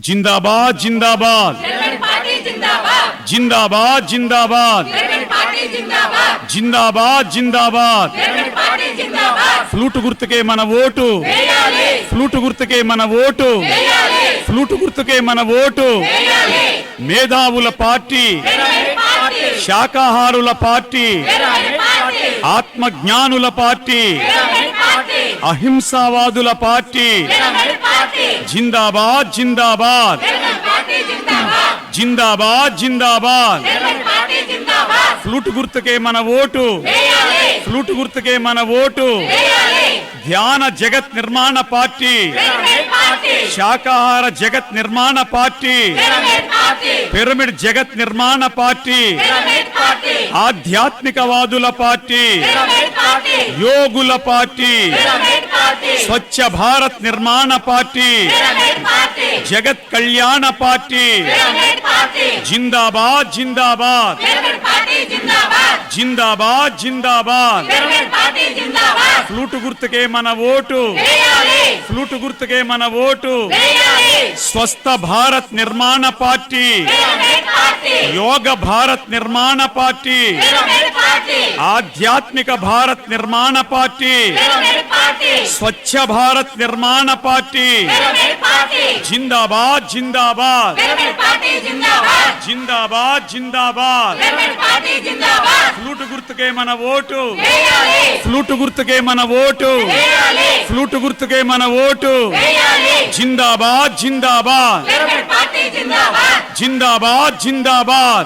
जिंदाबाद जिंदाबाद जिंदाबाद जिंदाबाद जिंदाबाद जिंदाबाद फ्लूट गुर्तुके मन ओटु फ्लूट गुर्तुके मन ओटु फ्लूट गुर्तुके मन ओटु मेधावुल पार्टी शाकाहारुल पार्टी आत्मज्ञानुल पार्टी अहिंसावादुल पार्टी जिंदाबाद जिंदाबाद जिंदाबाद जिंदाबाद फ्लूट गुर्तुके मन ओटु फ्लूट गुर्तुके मन ओटु ध्यान जगत निर्माण पार्टी शाकाहार जगत निर्माण पार्टी पिरमिड जगत निर्माण पार्टी आध्यात्मिकवादुल पार्टी योगुल पार्टी स्वच्छ भारत निर्माण पार्टी जगत कल्याण पार्टी जिंदाबाद जिंदाबाद जिंदाबाद जिंदाबाद फ्लूट गुर्तुके मन ओटु फ्लूट गुर्तुके मन ओटु स्वस्थ भारत निर्माण पार्टी योग भारत निर्माण पार्टी आध्यात्मिक भारत निर्माण पार्टी स्वच्छ भारत निर्माण पार्टी जिंदाबाद जिंदाबाद जिंदाबाद जिंदाबाद फ्लूट गुर्तुके मन ओटु फ्लूट गुर्तुके मन ओटु फ्लूट गुर्तुके मन ओटु जिंदाबाद जिंदाबाद जिंदाबाद जिंदाबाद